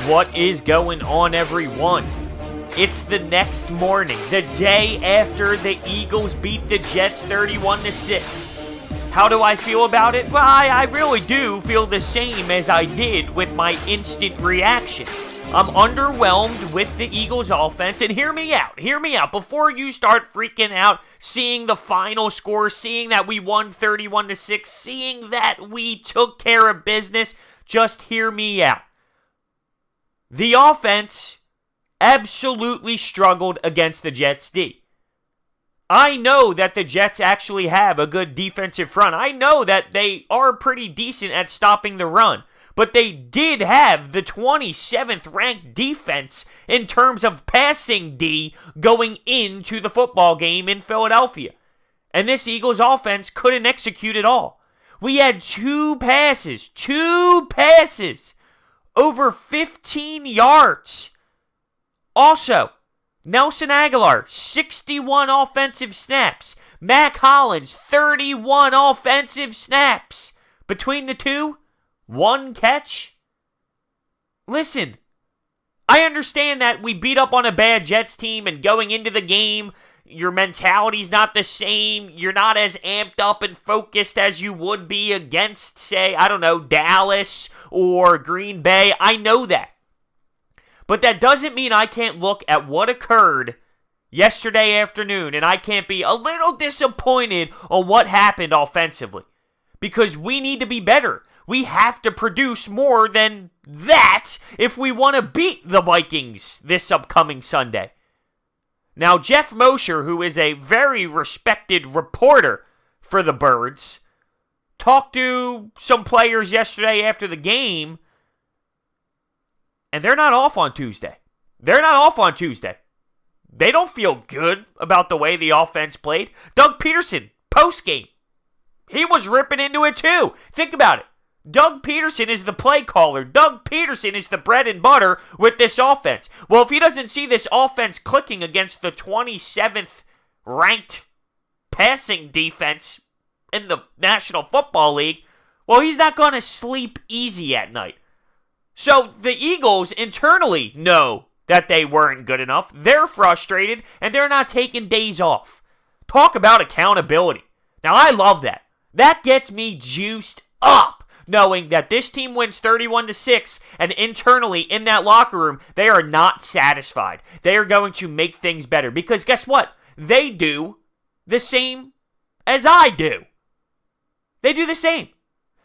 What is going on, everyone? It's the next morning, the day after the Eagles beat the Jets 31-6. How do I feel about it? Well, I really do feel the same as I did with my instant reaction. I'm underwhelmed with the Eagles offense, and hear me out. Before you start freaking out, seeing the final score, seeing that we won 31-6, seeing that we took care of business, just hear me out. The offense absolutely struggled against the Jets D. I know that the Jets actually have a good defensive front. I know that they are pretty decent at stopping the run. But they did have the 27th ranked defense in terms of passing D going into the football game in Philadelphia. And this Eagles offense couldn't execute it all. We had two passes over 15 yards. Also, Nelson Aguilar, 61 offensive snaps. Mac Hollins, 31 offensive snaps. Between the two, one catch. Listen, I understand that we beat up on a bad Jets team, and going into the game, your mentality's not the same. You're not as amped up and focused as you would be against, say, Dallas or Green Bay. I know that. But that doesn't mean I can't look at what occurred yesterday afternoon, and I can't be a little disappointed on what happened offensively. Because we need to be better. We have to produce more than that if we want to beat the Vikings this upcoming Sunday. Now, Jeff Mosher, who is a very respected reporter for the Birds, talked to some players yesterday after the game, and they're not off on Tuesday. They don't feel good about the way the offense played. Doug Peterson, post-game, he was ripping into it too. Think about it. Doug Peterson is the play caller. Doug Peterson is the bread and butter with this offense. Well, if he doesn't see this offense clicking against the 27th ranked passing defense in the National Football League, well, he's not going to sleep easy at night. So the Eagles internally know that they weren't good enough. They're frustrated, and they're not taking days off. Talk about accountability. Now, I love that. That gets me juiced up, knowing that this team wins 31-6, and internally in that locker room, they are not satisfied. They are going to make things better, because guess what? They do the same as I do. They do the same.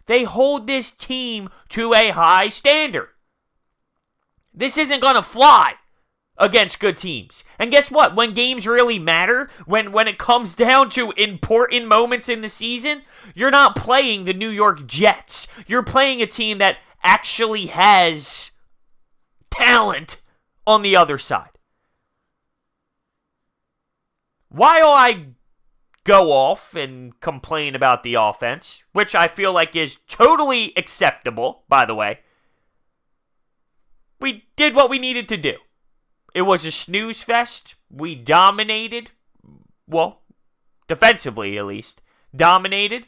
They hold this team to a high standard. This isn't going to fly against good teams. And guess what? When games really matter, when it comes down to important moments in the season, you're not playing the New York Jets. You're playing a team that actually has talent on the other side. While I go off and complain about the offense, which I feel like is totally acceptable, by the way, we did what we needed to do. It was a snooze fest. We dominated. Well, defensively at least. Dominated.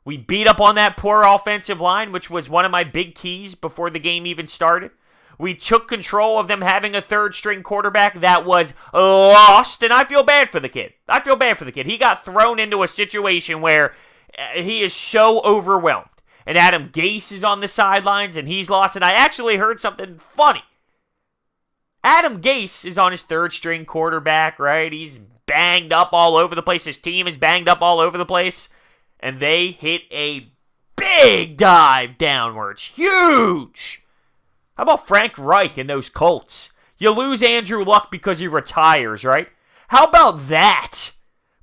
We beat up on that poor offensive line, which was one of my big keys before the game even started. We took control of them having a third-string quarterback that was lost, and I feel bad for the kid. He got thrown into a situation where he is so overwhelmed. And Adam Gase is on the sidelines, and he's lost. And I actually heard something funny. Adam Gase is on his third-string quarterback, right? He's banged up all over the place. His team is banged up all over the place. And they hit a big dive downwards. Huge! How about Frank Reich and those Colts? You lose Andrew Luck because he retires, right? How about that?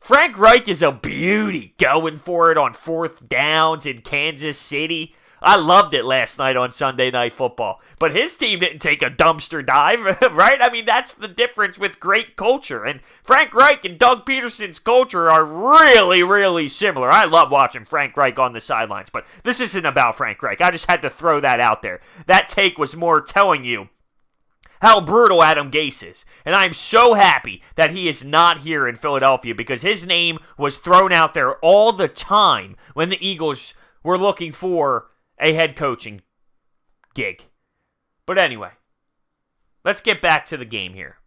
Frank Reich is a beauty going for it on fourth downs in Kansas City. I loved it last night on Sunday Night Football. But his team didn't take a dumpster dive, right? I mean, that's the difference with great culture. And Frank Reich and Doug Peterson's culture are really, really similar. I love watching Frank Reich on the sidelines. But this isn't about Frank Reich. I just had to throw that out there. That take was more telling you how brutal Adam Gase is. And I'm so happy that he is not here in Philadelphia because his name was thrown out there all the time when the Eagles were looking for a head coaching gig. But anyway, let's get back to the game here.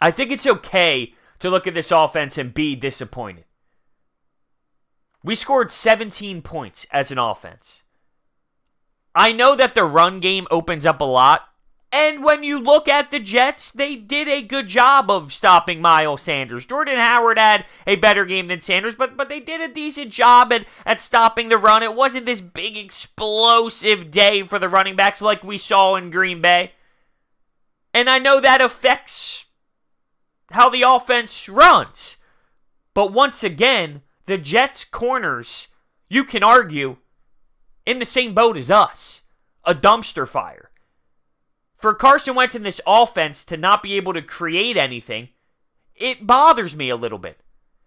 I think it's okay to look at this offense and be disappointed. We scored 17 points as an offense. I know that the run game opens up a lot, and when you look at the Jets, they did a good job of stopping Miles Sanders. Jordan Howard had a better game than Sanders, but they did a decent job at stopping the run. It wasn't this big explosive day for the running backs like we saw in Green Bay. And I know that affects how the offense runs. But once again, the Jets' corners, you can argue, in the same boat as us. A dumpster fire. For Carson Wentz in this offense to not be able to create anything, it bothers me a little bit.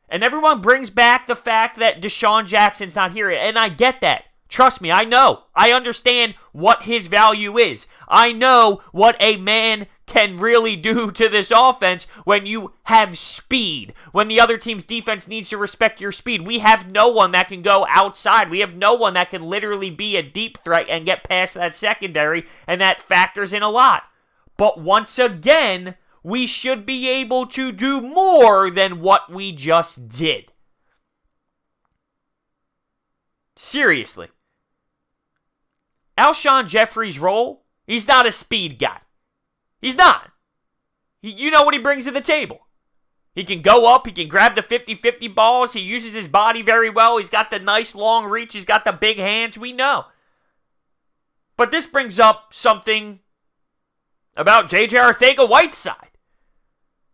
And everyone brings back the fact that Deshaun Jackson's not here, and I get that. Trust me, I know. I understand what his value is. I know what a man can really do to this offense when you have speed. When the other team's defense needs to respect your speed. We have no one that can go outside. We have no one that can literally be a deep threat and get past that secondary, and that factors in a lot. But once again, we should be able to do more than what we just did. Seriously. Alshon Jeffrey's role, he's not a speed guy. He's not. You know what he brings to the table. He can go up. He can grab the 50-50 balls. He uses his body very well. He's got the nice long reach. He's got the big hands. We know. But this brings up something about J.J. Arcega-Whiteside.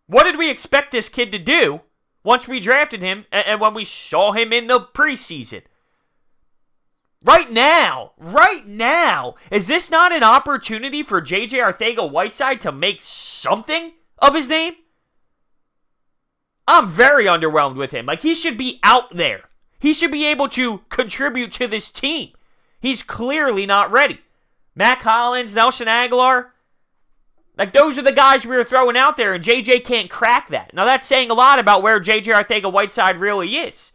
What did we expect this kid to do once we drafted him and when we saw him in the preseason? Right now, is this not an opportunity for J.J. Arcega-Whiteside to make something of his name? I'm very underwhelmed with him. Like, he should be out there. He should be able to contribute to this team. He's clearly not ready. Mac Hollins, Nelson Aguilar, like, those are the guys we were throwing out there, and J.J. can't crack that. Now, that's saying a lot about where J.J. Arcega-Whiteside really is.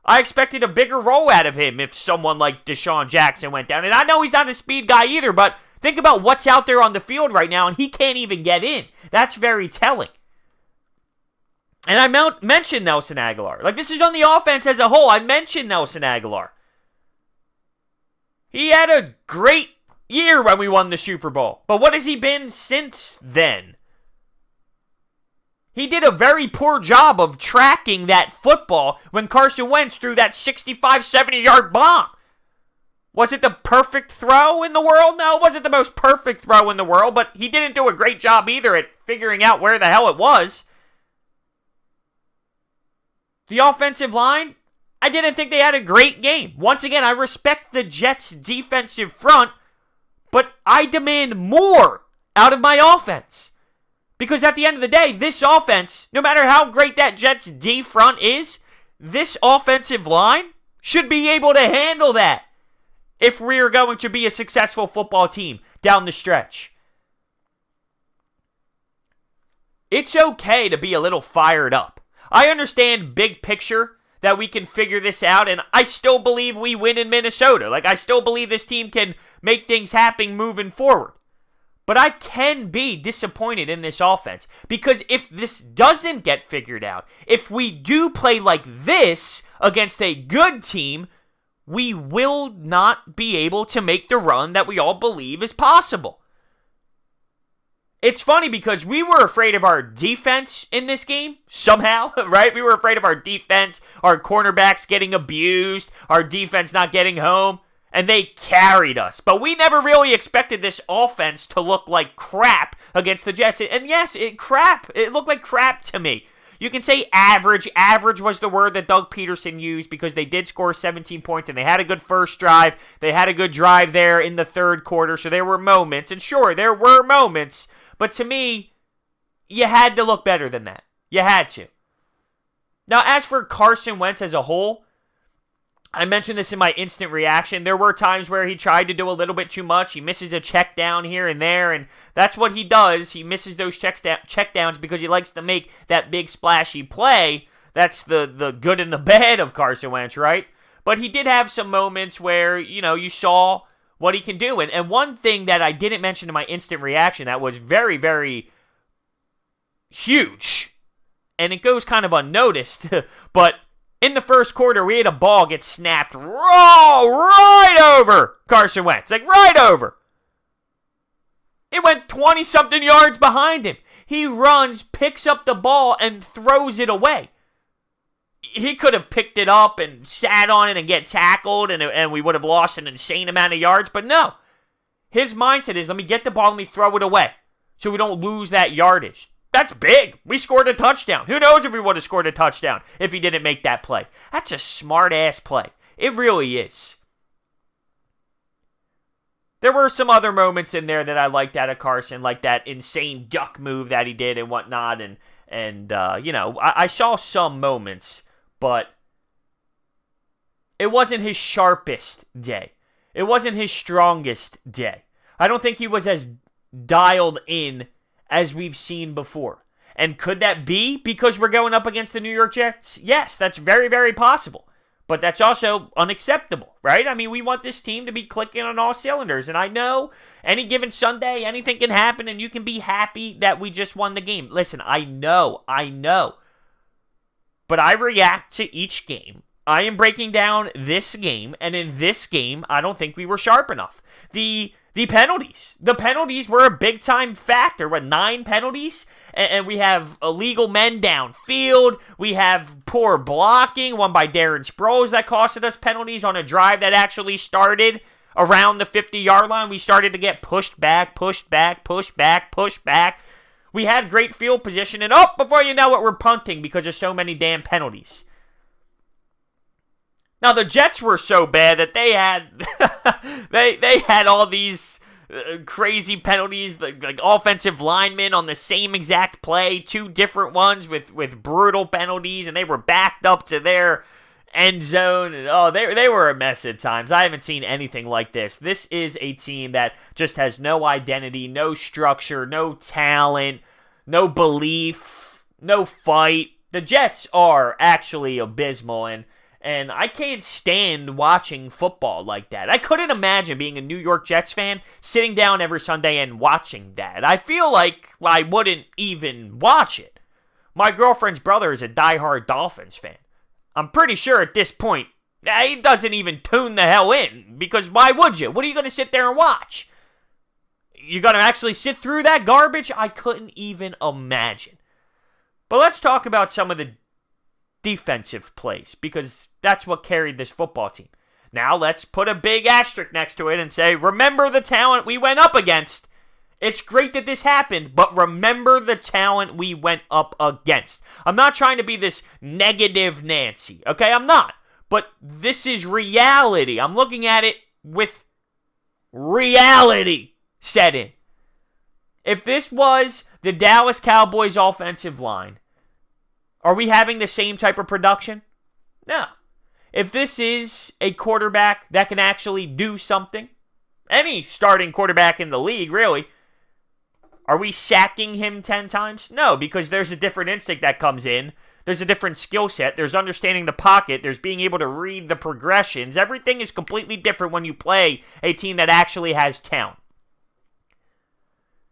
I expected a bigger role out of him if someone like Deshaun Jackson went down. And I know he's not a speed guy either, but think about what's out there on the field right now, and he can't even get in. That's very telling. And I mentioned Nelson Aguilar. Like, this is on the offense as a whole. I mentioned Nelson Aguilar. He had a great year when we won the Super Bowl. But what has he been since then? He did a very poor job of tracking that football when Carson Wentz threw that 65, 70-yard bomb. Was it the perfect throw in the world? No, it wasn't the most perfect throw in the world, but he didn't do a great job either at figuring out where the hell it was. The offensive line, I didn't think they had a great game. Once again, I respect the Jets' defensive front, but I demand more out of my offense. Because at the end of the day, this offense, no matter how great that Jets D front is, this offensive line should be able to handle that if we are going to be a successful football team down the stretch. It's okay to be a little fired up. I understand big picture that we can figure this out, and I still believe we win in Minnesota. Like, I still believe this team can make things happen moving forward. But I can be disappointed in this offense because if this doesn't get figured out, if we do play like this against a good team, we will not be able to make the run that we all believe is possible. It's funny because we were afraid of our defense in this game, somehow, right? We were afraid of our defense, our cornerbacks getting abused, our defense not getting home. And they carried us. But we never really expected this offense to look like crap against the Jets. And yes, it looked like crap to me. You can say average. Average was the word that Doug Peterson used because they did score 17 points and they had a good first drive. They had a good drive there in the third quarter. So there were moments. And sure, there were moments. But to me, you had to look better than that. You had to. Now, as for Carson Wentz as a whole, I mentioned this in my instant reaction. There were times where he tried to do a little bit too much. He misses a check down here and there, and that's what he does. He misses those check downs because he likes to make that big splashy play. That's the good and the bad of Carson Wentz, right? But he did have some moments where, you saw what he can do. And one thing that I didn't mention in my instant reaction that was very, very huge, and it goes kind of unnoticed, but in the first quarter, we had a ball get snapped right over Carson Wentz. Like, right over. It went 20-something yards behind him. He runs, picks up the ball, and throws it away. He could have picked it up and sat on it and get tackled, and we would have lost an insane amount of yards. But no. His mindset is, let me get the ball, let me throw it away so we don't lose that yardage. That's big. We scored a touchdown. Who knows if we would have scored a touchdown if he didn't make that play. That's a smart-ass play. It really is. There were some other moments in there that I liked out of Carson, like that insane duck move that he did and whatnot. And I saw some moments, but it wasn't his sharpest day. It wasn't his strongest day. I don't think he was as dialed in as we've seen before. And could that be because we're going up against the New York Jets? Yes, that's very, very possible. But that's also unacceptable, right? I mean, we want this team to be clicking on all cylinders. And I know any given Sunday, anything can happen, and you can be happy that we just won the game. Listen, I know. But I react to each game. I am breaking down this game, and in this game, I don't think we were sharp enough. The penalties. The penalties were a big-time factor. With 9 penalties, and we have illegal men downfield. We have poor blocking, one by Darren Sproles that costed us penalties on a drive that actually started around the 50-yard line. We started to get pushed back. We had great field position, and before you know it, we're punting because of so many damn penalties. Now, the Jets were so bad that they had they had all these crazy penalties, like offensive linemen on the same exact play, 2 different ones with brutal penalties, and they were backed up to their end zone. And they were a mess at times. I haven't seen anything like this. This is a team that just has no identity, no structure, no talent, no belief, no fight. The Jets are actually abysmal, and I can't stand watching football like that. I couldn't imagine being a New York Jets fan, sitting down every Sunday and watching that. I feel like I wouldn't even watch it. My girlfriend's brother is a diehard Dolphins fan. I'm pretty sure at this point, he doesn't even tune the hell in, because why would you? What are you going to sit there and watch? You're going to actually sit through that garbage? I couldn't even imagine. But let's talk about some of the defensive plays, because that's what carried this football team. Now let's put a big asterisk next to it and say, remember the talent we went up against. It's great that this happened, but remember the talent we went up against. I'm not trying to be this negative Nancy, okay? I'm not. But this is reality. I'm looking at it with reality set in. If this was the Dallas Cowboys offensive line, are we having the same type of production? No. If this is a quarterback that can actually do something, any starting quarterback in the league, really, are we sacking him 10 times? No, because there's a different instinct that comes in. There's a different skill set. There's understanding the pocket. There's being able to read the progressions. Everything is completely different when you play a team that actually has talent.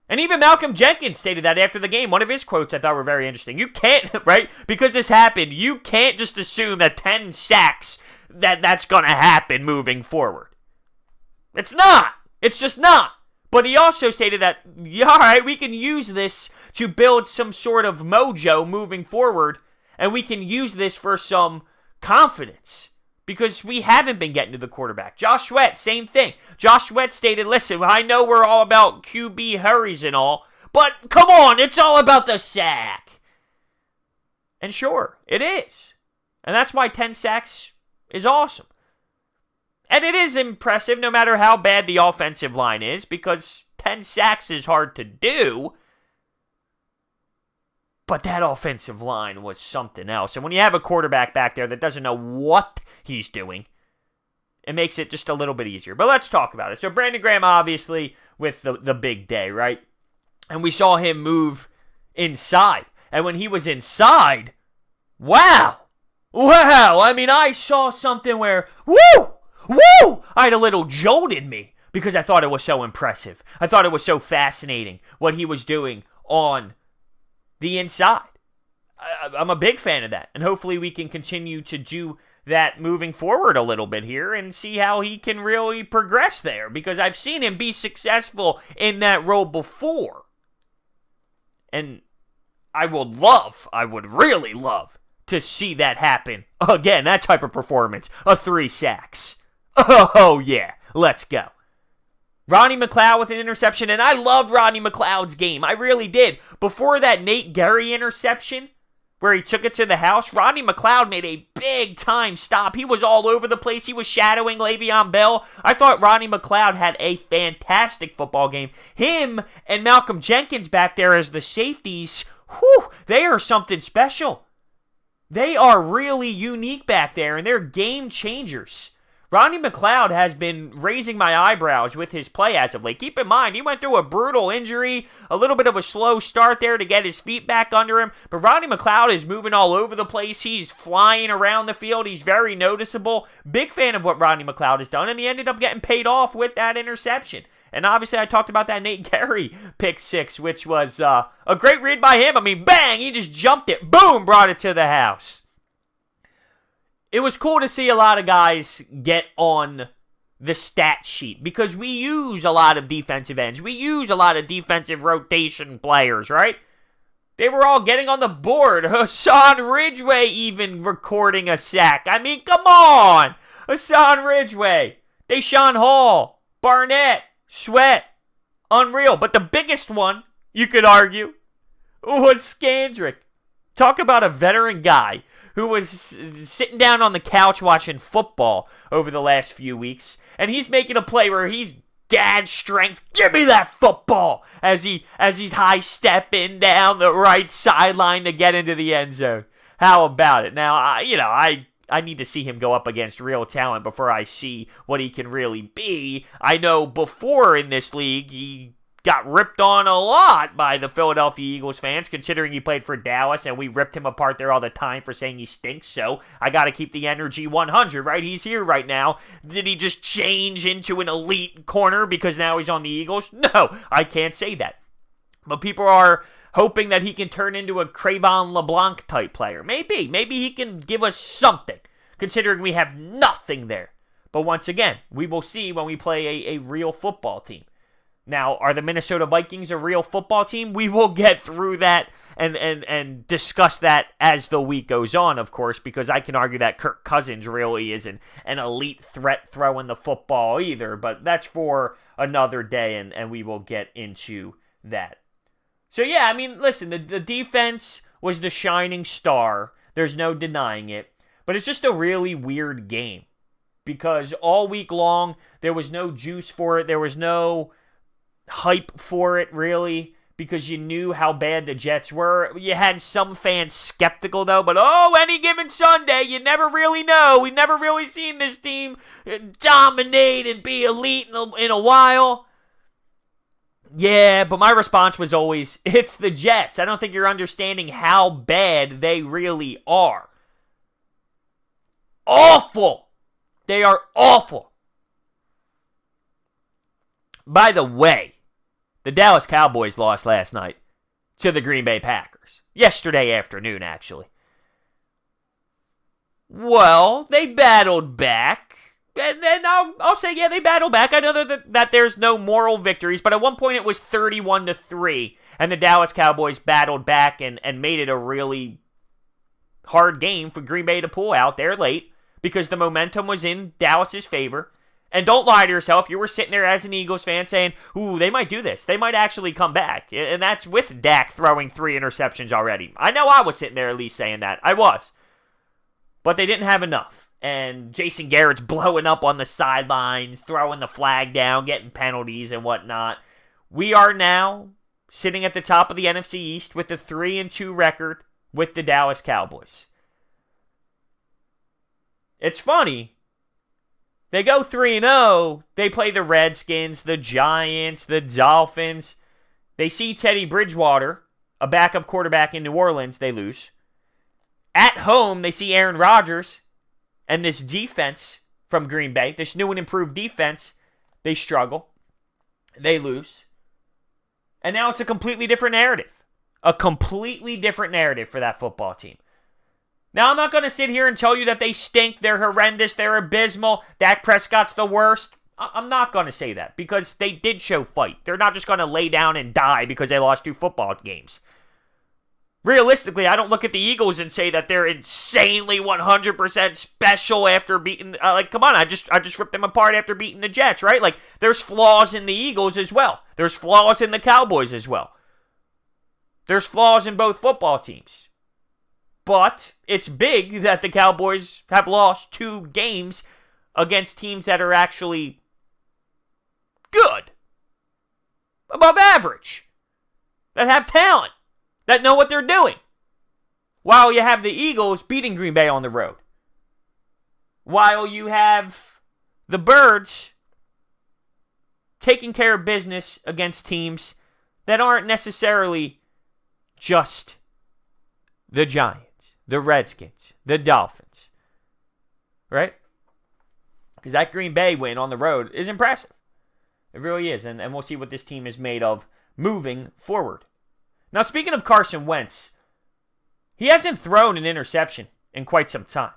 And even Malcolm Jenkins stated that after the game. One of his quotes I thought were very interesting. You can't, right? Because this happened, you can't just assume that 10 sacks, that's going to happen moving forward. It's not. It's just not. But he also stated that, yeah, all right, we can use this to build some sort of mojo moving forward, and we can use this for some confidence. Because we haven't been getting to the quarterback. Josh Sweat, same thing. Josh Sweat stated, listen, I know we're all about QB hurries and all, but come on, it's all about the sack. And sure, it is. And that's why 10 sacks is awesome. And it is impressive no matter how bad the offensive line is, because 10 sacks is hard to do. But that offensive line was something else. And when you have a quarterback back there that doesn't know what he's doing, it makes it just a little bit easier. But let's talk about it. So Brandon Graham, obviously, with the big day, right? And we saw him move inside. And when he was inside, wow! I mean, I saw something where, woo! I had a little jolt in me. because I thought it was so impressive. I thought it was so fascinating what he was doing on the inside. I'm a big fan of that, and hopefully we can continue to do that moving forward a little bit here and see how he can really progress there, because I've seen him be successful in that role before. And I would really love to see that happen again, that type of performance, a 3 sacks. Oh yeah, let's go. Rodney Mcleod with an interception, and I loved Rodney McLeod's game. I really did. Before that Nate Gerry interception, where he took it to the house, Rodney Mcleod made a big-time stop. He was all over the place. He was shadowing Le'Veon Bell. I thought Rodney McLeod had a fantastic football game. Him and Malcolm Jenkins back there as the safeties, they are something special. They are really unique back there, and they're game changers. Rodney Mcleod has been raising my eyebrows with his play as of late. Keep in mind, he went through a brutal injury, a little bit of a slow start there to get his feet back under him, but Rodney Mcleod is moving all over the place. He's flying around the field. He's very noticeable. Big fan of what Rodney Mcleod has done, and he ended up getting paid off with that interception. And obviously, I talked about that Nate Gerry pick 6, which was a great read by him. I mean, bang, he just jumped it. Boom, brought it to the house. It was cool to see a lot of guys get on the stat sheet because we use a lot of defensive ends. We use a lot of defensive rotation players, right? They were all getting on the board. Hassan Ridgeway even recording a sack. I mean, come on. Hassan Ridgeway, Deshaun Hall, Barnett, Sweat. Unreal. But the biggest one, you could argue, was Scandrick. Talk about a veteran guy who was sitting down on the couch watching football over the last few weeks, and he's making a play where he's dad strength, give me that football, as he's high-stepping down the right sideline to get into the end zone. How about it? Now, I need to see him go up against real talent before I see what he can really be. I know before in this league, he got ripped on a lot by the Philadelphia Eagles fans, considering he played for Dallas, and we ripped him apart there all the time for saying he stinks, so I got to keep the energy 100, right? He's here right now. Did he just change into an elite corner because now he's on the Eagles? No, I can't say that. But people are hoping that he can turn into a Cravon LeBlanc type player. Maybe he can give us something, considering we have nothing there. But once again, we will see when we play a real football team. Now, are the Minnesota Vikings a real football team? We will get through that and discuss that as the week goes on, of course, because I can argue that Kirk Cousins really isn't an elite threat throwing the football either, but that's for another day, and we will get into that. So, yeah, I mean, listen, the defense was the shining star. There's no denying it, but it's just a really weird game because all week long, there was no juice for it. There was no hype for it, really, because you knew how bad the Jets were. You had some fans skeptical, though, but any given Sunday, you never really know. We've never really seen this team dominate and be elite in a while. Yeah, but my response was always, it's the Jets. I don't think you're understanding how bad they really are. Awful. They are awful. By the way, the Dallas Cowboys lost last night to the Green Bay Packers. Yesterday afternoon, actually. Well, they battled back. And then I'll say, yeah, they battled back. I know that there's no moral victories, but at one point it was 31-3, and the Dallas Cowboys battled back and made it a really hard game for Green Bay to pull out there late because the momentum was in Dallas's favor. And don't lie to yourself. You were sitting there as an Eagles fan saying, ooh, they might do this. They might actually come back. And that's with Dak throwing 3 interceptions already. I know I was sitting there at least saying that. I was. But they didn't have enough. And Jason Garrett's blowing up on the sidelines, throwing the flag down, getting penalties and whatnot. We are now sitting at the top of the NFC East with a 3-2 record with the Dallas Cowboys. It's funny. They go 3-0. They play the Redskins, the Giants, the Dolphins. They see Teddy Bridgewater, a backup quarterback in New Orleans. They lose. At home, they see Aaron Rodgers and this defense from Green Bay, this new and improved defense. They struggle. They lose. And now it's a completely different narrative. A completely different narrative for that football team. Now, I'm not going to sit here and tell you that they stink, they're horrendous, they're abysmal, Dak Prescott's the worst. I'm not going to say that because they did show fight. They're not just going to lay down and die because they lost 2 football games. Realistically, I don't look at the Eagles and say that they're insanely 100% special after beating... come on, I just ripped them apart after beating the Jets, right? Like, there's flaws in the Eagles as well. There's flaws in the Cowboys as well. There's flaws in both football teams. But it's big that the Cowboys have lost 2 games against teams that are actually good, above average, that have talent, that know what they're doing. While you have the Eagles beating Green Bay on the road. While you have the Birds taking care of business against teams that aren't necessarily just the Giants, the Redskins, the Dolphins, right? Because that Green Bay win on the road is impressive. It really is, and we'll see what this team is made of moving forward. Now, speaking of Carson Wentz, he hasn't thrown an interception in quite some time.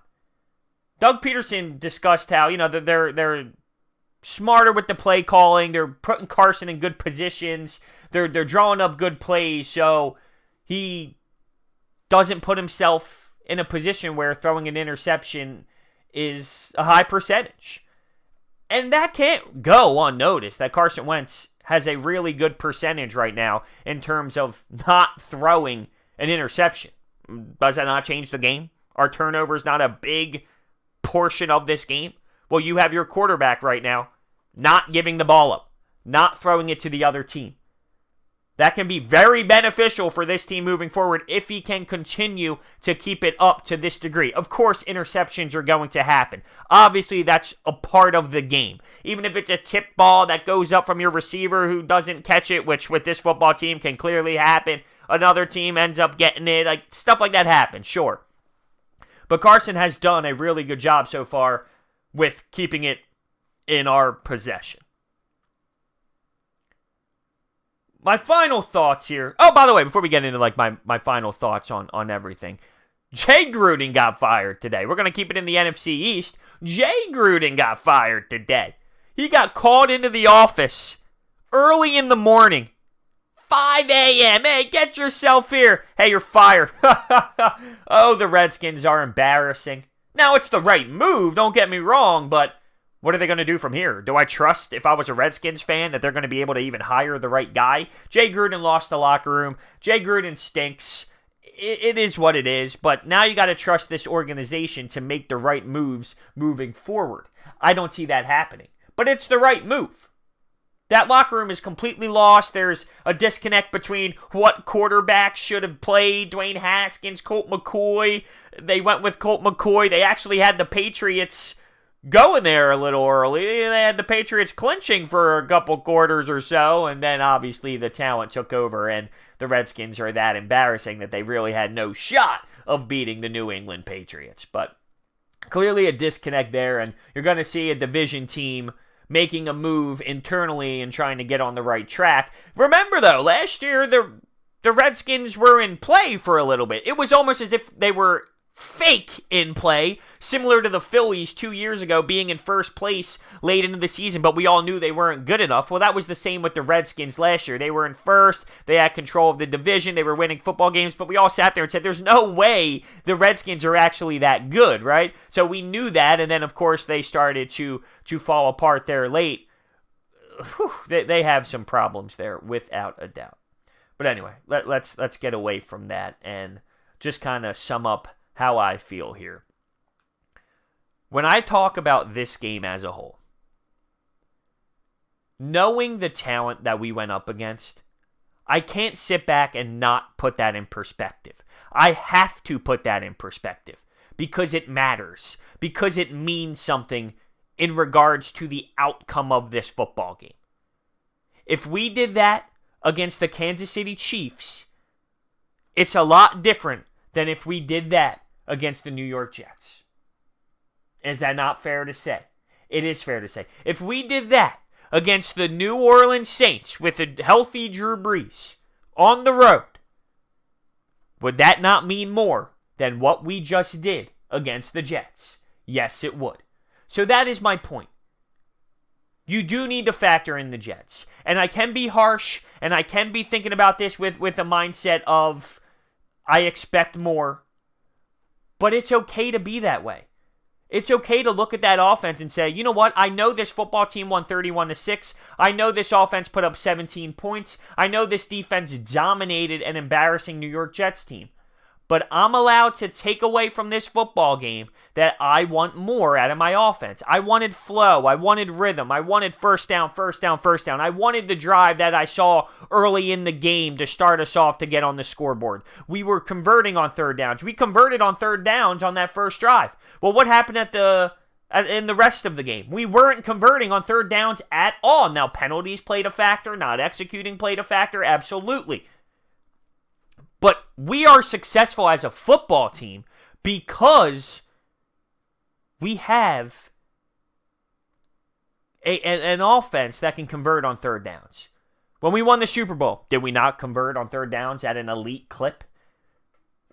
Doug Peterson discussed how, they're smarter with the play calling. They're putting Carson in good positions. They're drawing up good plays, so he doesn't put himself in a position where throwing an interception is a high percentage. And that can't go unnoticed, that Carson Wentz has a really good percentage right now in terms of not throwing an interception. Does that not change the game? Are turnovers not a big portion of this game? Well, you have your quarterback right now not giving the ball up, not throwing it to the other team. That can be very beneficial for this team moving forward if he can continue to keep it up to this degree. Of course, interceptions are going to happen. Obviously, that's a part of the game. Even if it's a tip ball that goes up from your receiver who doesn't catch it, which with this football team can clearly happen. Another team ends up getting it. Stuff like that happens, sure. But Carson has done a really good job so far with keeping it in our possession. My final thoughts here. Oh, by the way, before we get into my final thoughts on everything, Jay Gruden got fired today. We're going to keep it in the NFC East. Jay Gruden got fired today. He got called into the office early in the morning. 5 a.m. Hey, get yourself here. Hey, you're fired. Oh, the Redskins are embarrassing. Now, it's the right move, don't get me wrong, but what are they going to do from here? Do I trust, if I was a Redskins fan, that they're going to be able to even hire the right guy? Jay Gruden lost the locker room. Jay Gruden stinks. It is what it is, but now you got to trust this organization to make the right moves moving forward. I don't see that happening, but it's the right move. That locker room is completely lost. There's a disconnect between what quarterbacks should have played. Dwayne Haskins, Colt McCoy. They went with Colt McCoy. They actually had the Patriots going there a little early. They had the Patriots clinching for a couple quarters or so, and then obviously the talent took over, and the Redskins are that embarrassing that they really had no shot of beating the New England Patriots. But clearly a disconnect there, and you're going to see a division team making a move internally and trying to get on the right track. Remember, though, last year the Redskins were in play for a little bit. It was almost as if they were fake in play, similar to the Phillies 2 years ago being in first place late into the season, but we all knew they weren't good enough. Well, that was the same with the Redskins last year. They were in first, they had control of the division, they were winning football games, but we all sat there and said, there's no way the Redskins are actually that good, right? So we knew that, and then of course they started to fall apart there late. Whew, they have some problems there, without a doubt. But anyway, let's get away from that and just kind of sum up how I feel here. When I talk about this game as a whole, knowing the talent that we went up against, I can't sit back and not put that in perspective. I have to put that in perspective because it matters, because it means something in regards to the outcome of this football game. If we did that against the Kansas City Chiefs, it's a lot different than if we did that against the New York Jets. Is that not fair to say? It is fair to say. If we did that against the New Orleans Saints with a healthy Drew Brees on the road, would that not mean more than what we just did against the Jets? Yes, it would. So that is my point. You do need to factor in the Jets. And I can be harsh, and I can be thinking about this with a mindset of, I expect more. But it's okay to be that way. It's okay to look at that offense and say, you know what? I know this football team won 31-6. I know this offense put up 17 points. I know this defense dominated an embarrassing New York Jets team. But I'm allowed to take away from this football game that I want more out of my offense. I wanted flow. I wanted rhythm. I wanted first down, first down, first down. I wanted the drive that I saw early in the game to start us off to get on the scoreboard. We were converting on third downs. We converted on third downs on that first drive. Well, what happened in the rest of the game? We weren't converting on third downs at all. Now, penalties played a factor. Not executing played a factor. Absolutely. But we are successful as a football team because we have an offense that can convert on third downs. When we won the Super Bowl, did we not convert on third downs at an elite clip?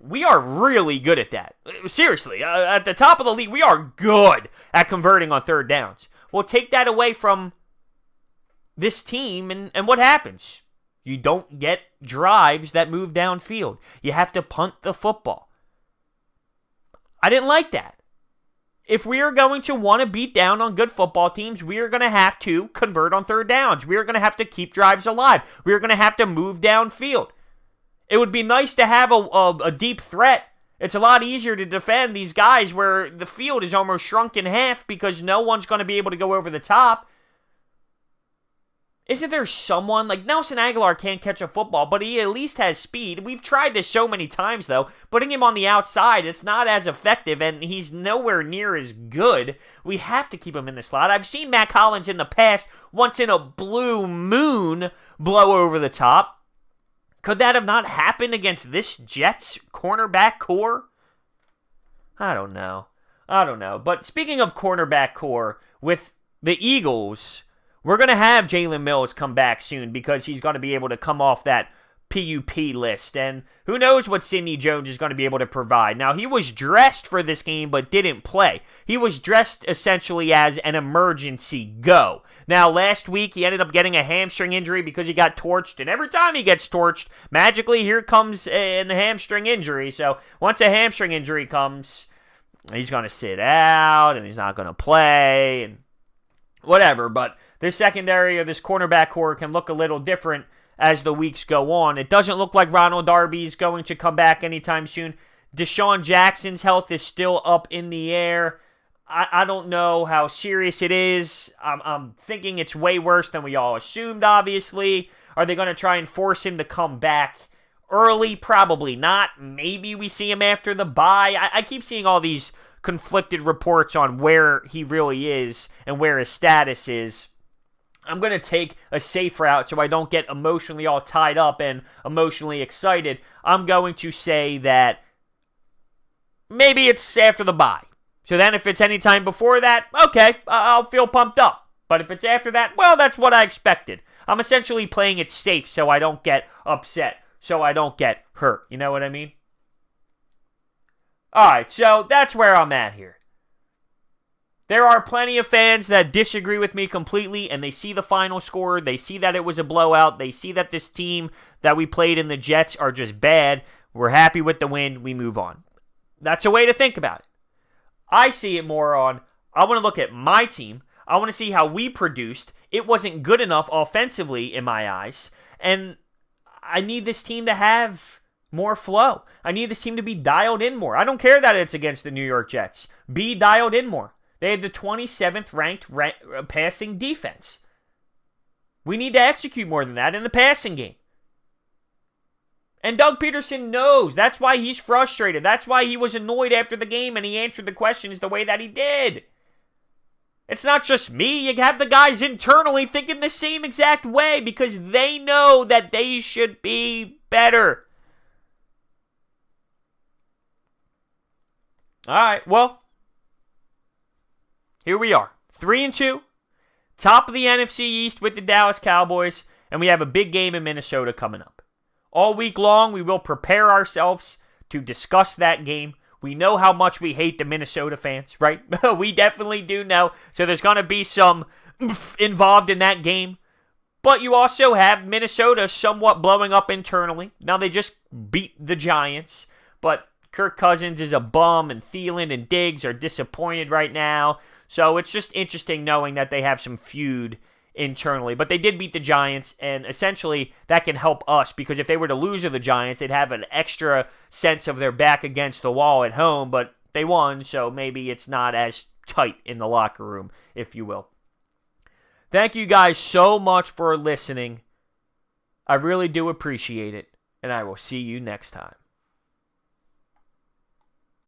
We are really good at that. Seriously, at the top of the league, we are good at converting on third downs. Well, take that away from this team, and what happens? You don't get drives that move downfield. You have to punt the football. I didn't like that. If we are going to want to beat down on good football teams, we are going to have to convert on third downs. We are going to have to keep drives alive. We are going to have to move downfield. It would be nice to have a deep threat. It's a lot easier to defend these guys where the field is almost shrunk in half because no one's going to be able to go over the top. Isn't there someone, like Nelson Aguilar can't catch a football, but he at least has speed. We've tried this so many times, though. Putting him on the outside, it's not as effective, and he's nowhere near as good. We have to keep him in the slot. I've seen Matt Collins in the past, once in a blue moon, blow over the top. Could that have not happened against this Jets cornerback core? I don't know. But speaking of cornerback core, with the Eagles, we're going to have Jalen Mills come back soon because he's going to be able to come off that PUP list. And who knows what Sidney Jones is going to be able to provide. Now, he was dressed for this game but didn't play. He was dressed essentially as an emergency go. Now, last week, he ended up getting a hamstring injury because he got torched. And every time he gets torched, magically, here comes a hamstring injury. So once a hamstring injury comes, he's going to sit out and he's not going to play and whatever. But this secondary or this cornerback core can look a little different as the weeks go on. It doesn't look like Ronald Darby is going to come back anytime soon. Deshaun Jackson's health is still up in the air. I don't know how serious it is. I'm thinking it's way worse than we all assumed, obviously. Are they going to try and force him to come back early? Probably not. Maybe we see him after the bye. I keep seeing all these conflicted reports on where he really is and where his status is. I'm going to take a safe route so I don't get emotionally all tied up and emotionally excited. I'm going to say that maybe it's after the bye. So then if it's any time before that, okay, I'll feel pumped up. But if it's after that, well, that's what I expected. I'm essentially playing it safe so I don't get upset, so I don't get hurt. You know what I mean? All right, so that's where I'm at here. There are plenty of fans that disagree with me completely, and they see the final score, they see that it was a blowout, they see that this team that we played in the Jets are just bad. We're happy with the win, we move on. That's a way to think about it. I see it more on, I want to look at my team, I want to see how we produced. It wasn't good enough offensively in my eyes, and I need this team to have more flow. I need this team to be dialed in more. I don't care that it's against the New York Jets. Be dialed in more. They had the 27th ranked passing defense. We need to execute more than that in the passing game. And Doug Peterson knows. That's why he's frustrated. That's why he was annoyed after the game and he answered the questions the way that he did. It's not just me. You have the guys internally thinking the same exact way because they know that they should be better. All right, well, here we are, 3-2, top of the NFC East with the Dallas Cowboys, and we have a big game in Minnesota coming up. All week long, we will prepare ourselves to discuss that game. We know how much we hate the Minnesota fans, right? We definitely do know. So there's going to be some involved in that game. But you also have Minnesota somewhat blowing up internally. Now they just beat the Giants, but Kirk Cousins is a bum, and Thielen and Diggs are disappointed right now. So it's just interesting knowing that they have some feud internally. But they did beat the Giants, and essentially that can help us, because if they were to lose to the Giants, they'd have an extra sense of their back against the wall at home, but they won, so maybe it's not as tight in the locker room, if you will. Thank you guys so much for listening. I really do appreciate it, and I will see you next time.